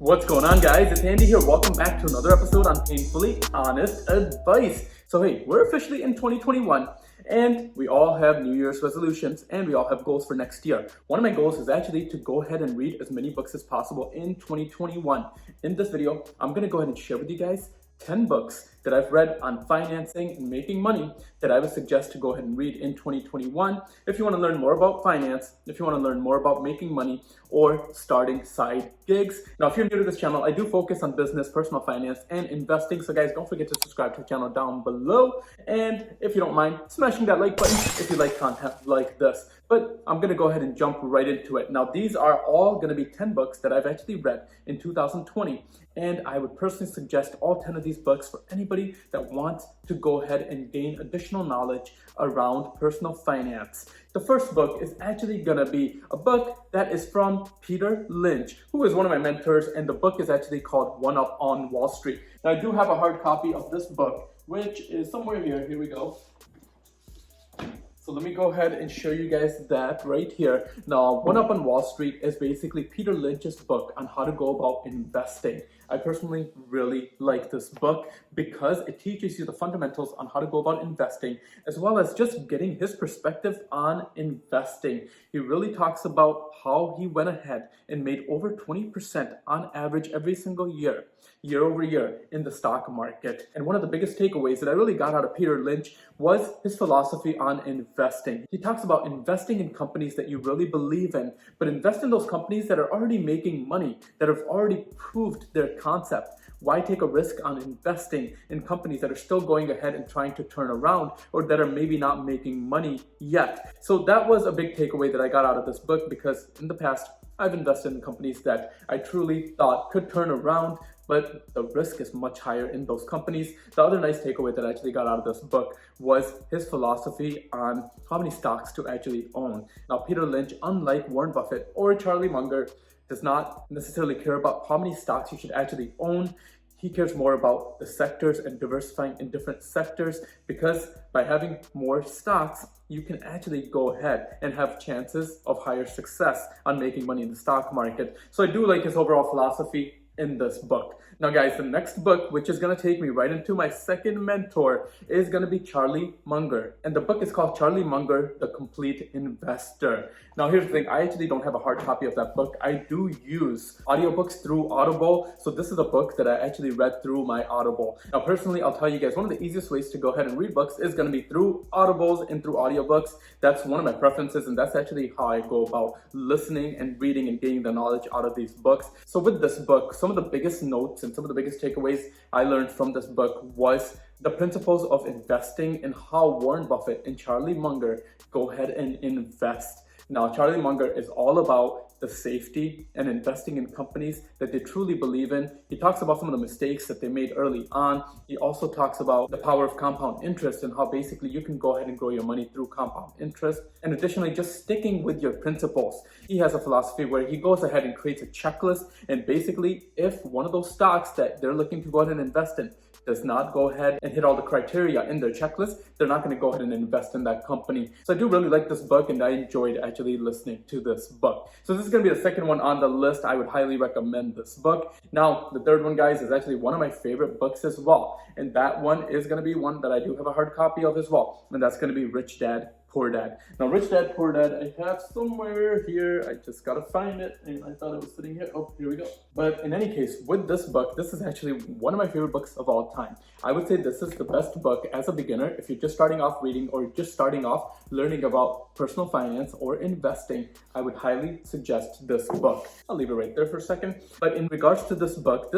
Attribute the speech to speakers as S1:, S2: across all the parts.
S1: What's going on, guys? It's Andy here. Welcome back to another episode on Painfully Honest Advice. So hey, we're officially in 2021 and we all have New Year's resolutions and we all have goals for next year. One of my goals is actually to go ahead and read as many books as possible in 2021. In this video, I'm going to go ahead and share with you guys 10 books that I've read on financing and making money that I would suggest to go ahead and read in 2021 if you want to learn more about finance, if you want to learn more about making money or starting side gigs. Now, if you're new to this channel, I do focus on business, personal finance, and investing. So guys, don't forget to subscribe to the channel down below. And if you don't mind, smashing that like button if you like content like this. But I'm going to go ahead and jump right into it. Now, these are all going to be 10 books that I've actually read in 2020. And I would personally suggest all 10 of these books for anybody that wants to go ahead and gain additional knowledge around personal finance. The first book is actually going to be a book that is from Peter Lynch, who is one of my mentors, and the book is actually called One Up on Wall Street. Now, I do have a hard copy of this book, which is somewhere here. Here we go. So let me go ahead and show you guys that right here. Now, One Up on Wall Street is basically Peter Lynch's book on how to go about investing. I personally really like this book because it teaches you the fundamentals on how to go about investing, as well as just getting his perspective on investing. He really talks about how he went ahead and made over 20% on average every single year over year in the stock market. And one of the biggest takeaways that I really got out of Peter Lynch was his philosophy on investing. He talks about investing in companies that you really believe in, but invest in those companies that are already making money, that have already proved their concept. Why take a risk on investing in companies that are still going ahead and trying to turn around, or that are maybe not making money yet? So that was a big takeaway that I got out of this book, because in the past, I've invested in companies that I truly thought could turn around, but the risk is much higher in those companies. The other nice takeaway that I actually got out of this book was his philosophy on how many stocks to actually own. Now, Peter Lynch, unlike Warren Buffett or Charlie Munger, does not necessarily care about how many stocks you should actually own. He cares more about the sectors and diversifying in different sectors, because by having more stocks, you can actually go ahead and have chances of higher success on making money in the stock market. So I do like his overall philosophy in this book. Now guys, the next book, which is going to take me right into my second mentor, is going to be Charlie Munger. And the book is called Charlie Munger, The Complete Investor. Now here's the thing, I actually don't have a hard copy of that book. I do use audiobooks through Audible. So this is a book that I actually read through my Audible. Now personally, I'll tell you guys, one of the easiest ways to go ahead and read books is going to be through Audibles and through audiobooks. That's one of my preferences, and that's actually how I go about listening and reading and gaining the knowledge out of these books. So with this book, some of the biggest notes and some of the biggest takeaways I learned from this book was the principles of investing and how Warren Buffett and Charlie Munger go ahead and invest. Now, Charlie Munger is all about the safety and investing in companies that they truly believe in. He talks about some of the mistakes that they made early on. He also talks about the power of compound interest and how basically you can go ahead and grow your money through compound interest. And additionally, just sticking with your principles. He has a philosophy where he goes ahead and creates a checklist. And basically, if one of those stocks that they're looking to go ahead and invest in does not go ahead and hit all the criteria in their checklist, they're not going to go ahead and invest in that company. So I do really like this book, and I enjoyed actually listening to this book. So this is going to be the second one on the list. I would highly recommend this book. Now, the third one, guys, is actually one of my favorite books as well. And that one is going to be one that I do have a hard copy of as well. And that's going to be Rich Dad, Poor Dad. Now, Rich Dad, Poor Dad, I have somewhere here. I just gotta find it, and I thought it was sitting here. Oh, here we go. But in any case, with this book, this is actually one of my favorite books of all time. I would say this is the best book as a beginner. If you're just starting off reading or just starting off learning about personal finance or investing, I would highly suggest this book. I'll leave it right there for a second. But in regards to this book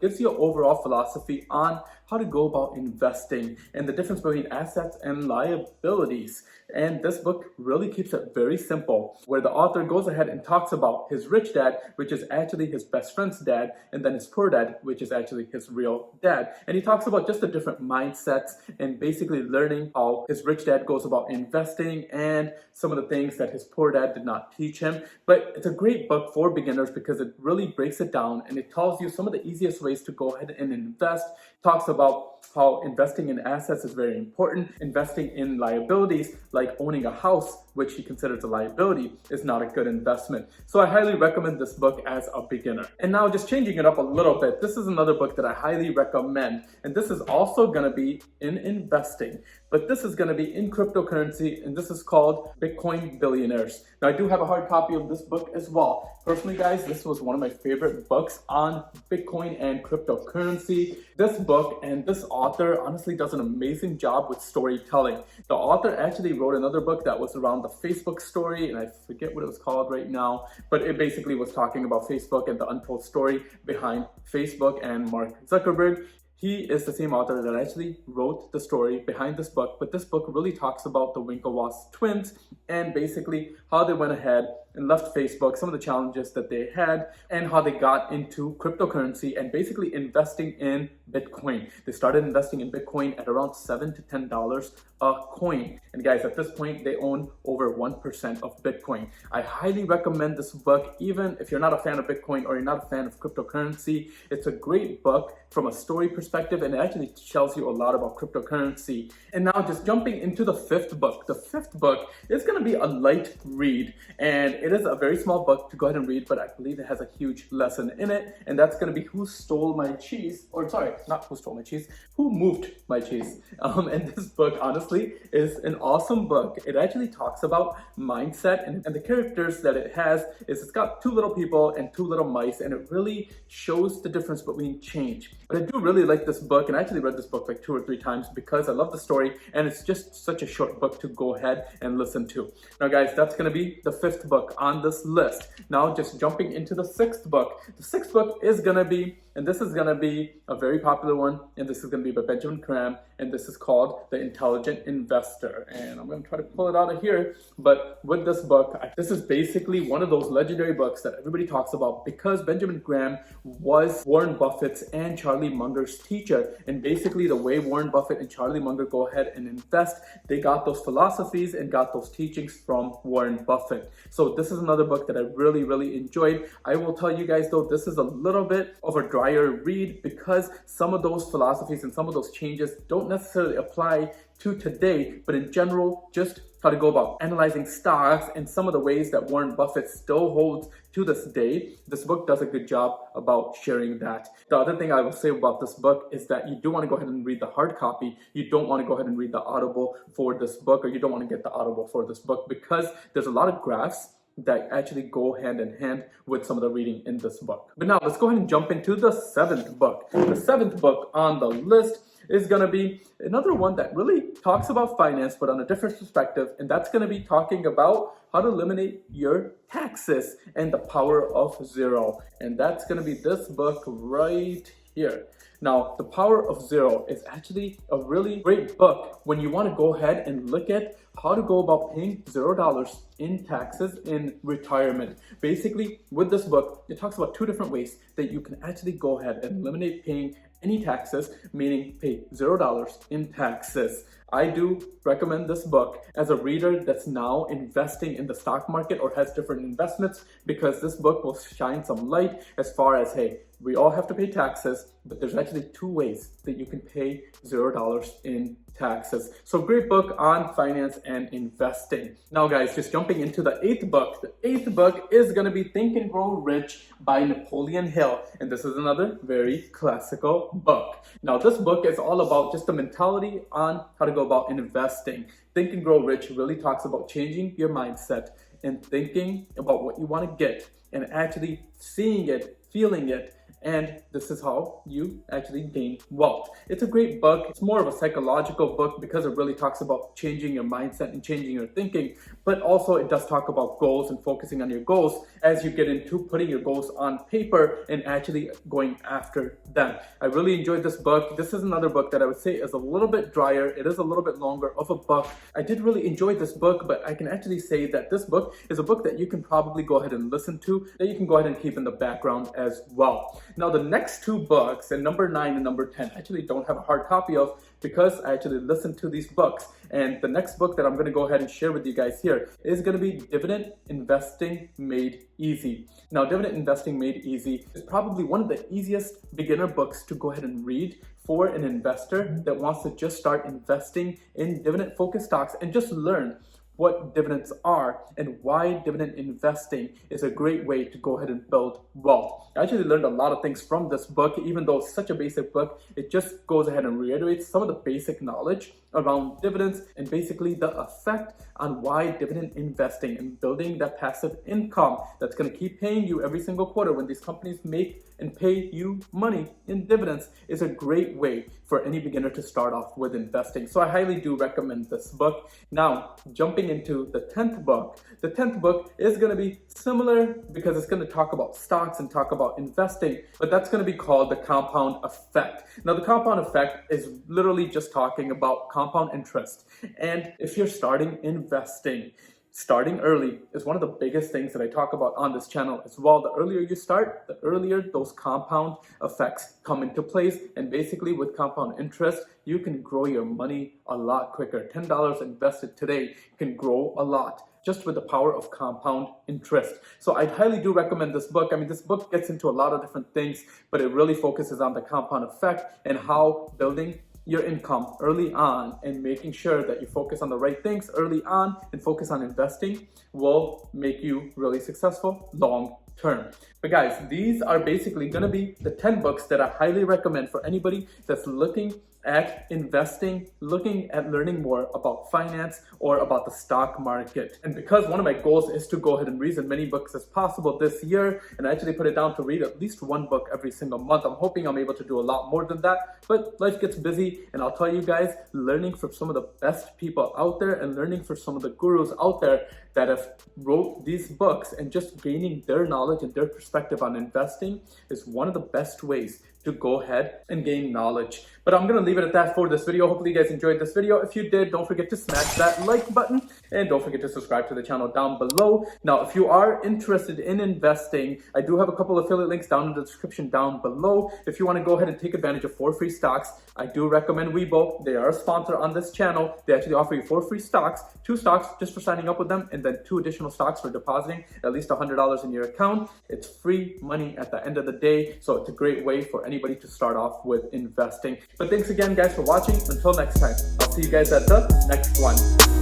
S1: gives you an overall philosophy on how to go about investing and the difference between assets and liabilities. And this book really keeps it very simple, where the author goes ahead and talks about his rich dad, which is actually his best friend's dad, and then his poor dad, which is actually his real dad. And he talks about just the different mindsets and basically learning how his rich dad goes about investing and some of the things that his poor dad did not teach him. But it's a great book for beginners because it really breaks it down and it tells you some of the easiest ways to go ahead and invest. Talks about how investing in assets is very important. Investing in liabilities like owning a house, which he considers a liability, is not a good investment. So I highly recommend this book as a beginner. And now just changing it up a little bit, this is another book that I highly recommend. And this is also going to be in investing, but this is going to be in cryptocurrency, and this is called Bitcoin Billionaires. Now I do have a hard copy of this book as well. Personally, guys, this was one of my favorite books on Bitcoin and cryptocurrency. This book and this author honestly does an amazing job with storytelling. The author actually wrote another book that was around the Facebook story, and I forget what it was called right now, but it basically was talking about Facebook and the untold story behind Facebook and Mark Zuckerberg. He is the same author that actually wrote the story behind this book, but this book really talks about the Winklevoss twins and basically how they went ahead and left Facebook, some of the challenges that they had, and how they got into cryptocurrency and basically investing in Bitcoin. They started investing in Bitcoin at around $7 to $10 a coin. And guys, at this point, they own over 1% of Bitcoin. I highly recommend this book, even if you're not a fan of Bitcoin or you're not a fan of cryptocurrency. It's a great book from a story perspective, and it actually tells you a lot about cryptocurrency. And now just jumping into the fifth book. The fifth book is going to be a light read, and it is a very small book to go ahead and read, but I believe it has a huge lesson in it, and that's going to be Who Stole My Cheese, or sorry, not Who Stole My Cheese, Who Moved My Cheese. And this book, honestly, is an awesome book. It actually talks about mindset, and the characters that it has is it's got two little people and two little mice, and it really shows the difference between change. But I do really like this book, and I actually read this book like 2 or 3 times because I love the story, and it's just such a short book to go ahead and listen to. Now guys, that's going to be the fifth book on this list. Now just jumping into the sixth book. The sixth book is going to be, and this is going to be a very popular one, and this is going to be by Benjamin Graham, and this is called The Intelligent Investor. And I'm going to try to pull it out of here, but with this book, this is basically one of those legendary books that everybody talks about because Benjamin Graham was Warren Buffett's and Charlie Munger's teacher. And basically the way Warren Buffett and Charlie Munger go ahead and invest, they got those philosophies and got those teachings from Warren Buffett. So this is another book that I really, really enjoyed. I will tell you guys though, this is a little bit of a drier read because some of those philosophies and some of those changes don't necessarily apply to today, but in general, just how to go about analyzing stocks and some of the ways that Warren Buffett still holds to this day. This book does a good job about sharing that. The other thing I will say about this book is that you do want to go ahead and read the hard copy. You don't want to go ahead and read the Audible for this book, or you don't want to get the Audible for this book because there's a lot of graphs that actually go hand in hand with some of the reading in this book. But now let's go ahead and jump into the seventh book. The seventh book on the list is going to be another one that really talks about finance, but on a different perspective, and that's going to be talking about how to eliminate your taxes and the power of zero. And that's going to be this book right here. Now, The Power of Zero is actually a really great book when you want to go ahead and look at how to go about paying $0 in taxes in retirement. Basically, with this book, it talks about 2 different ways that you can actually go ahead and eliminate paying any taxes, meaning pay $0 in taxes. I do recommend this book as a reader that's now investing in the stock market or has different investments, because this book will shine some light as far as, hey, we all have to pay taxes, but there's actually 2 ways that you can pay $0 in taxes. So great book on finance and investing. Now guys, just jumping into the 8th book. The 8th book is going to be Think and Grow Rich by Napoleon Hill. And this is another very classical book. Now this book is all about just the mentality on how to go about investing. Think and Grow Rich really talks about changing your mindset and thinking about what you want to get and actually seeing it, feeling it, and this is how you actually gain wealth. It's a great book. It's more of a psychological book because it really talks about changing your mindset and changing your thinking, but also it does talk about goals and focusing on your goals as you get into putting your goals on paper and actually going after them. I really enjoyed this book. This is another book that I would say is a little bit drier. It is a little bit longer of a book. I did really enjoy this book, but I can actually say that this book is a book that you can probably go ahead and listen to, that you can go ahead and keep in the background as well. Now, the next two books, and number 9 and number 10, I actually don't have a hard copy of because I actually listened to these books. And the next book that I'm going to go ahead and share with you guys here is going to be Dividend Investing Made Easy. Now, Dividend Investing Made Easy is probably one of the easiest beginner books to go ahead and read for an investor that wants to just start investing in dividend-focused stocks and just learn what dividends are and why dividend investing is a great way to go ahead and build wealth. I actually learned a lot of things from this book. Even though it's such a basic book, it just goes ahead and reiterates some of the basic knowledge around dividends and basically the effect on why dividend investing and building that passive income that's going to keep paying you every single quarter when these companies make and pay you money in dividends is a great way for any beginner to start off with investing. So I highly do recommend this book. Now, jumping into the 10th book. The 10th book is going to be similar because it's going to talk about stocks and talk about investing, but that's going to be called The Compound Effect. Now, the compound effect is literally just talking about compound interest. And if you're starting investing, starting early is one of the biggest things that I talk about on this channel as well. The earlier you start, the earlier those compound effects come into place. And basically with compound interest, you can grow your money a lot quicker. $10 invested today can grow a lot just with the power of compound interest. So I highly do recommend this book. I mean, this book gets into a lot of different things, but it really focuses on the compound effect and how building your income early on and making sure that you focus on the right things early on and focus on investing will make you really successful long term. But guys, these are basically going to be the 10 books that I highly recommend for anybody that's looking at investing, looking at learning more about finance or about the stock market. And because one of my goals is to go ahead and read as many books as possible this year, and I actually put it down to read at least one book every single month. I'm hoping I'm able to do a lot more than that, but life gets busy, and I'll tell you guys, learning from some of the best people out there and learning from some of the gurus out there that have wrote these books and just gaining their knowledge and their perspective on investing is one of the best ways to go ahead and gain knowledge. But I'm going to leave it at that for this video. Hopefully you guys enjoyed this video. If you did, don't forget to smash that like button and don't forget to subscribe to the channel down below. Now, if you are interested in investing, I do have a couple affiliate links down in the description down below. If you want to go ahead and take advantage of 4 free stocks, I do recommend Webull. They are a sponsor on this channel. They actually offer you 4 free stocks, 2 stocks just for signing up with them, and then 2 additional stocks for depositing at least $100 in your account. It's free money at the end of the day, so it's a great way for anybody to start off with investing. But thanks again, guys, for watching. Until next time, I'll see you guys at the next one.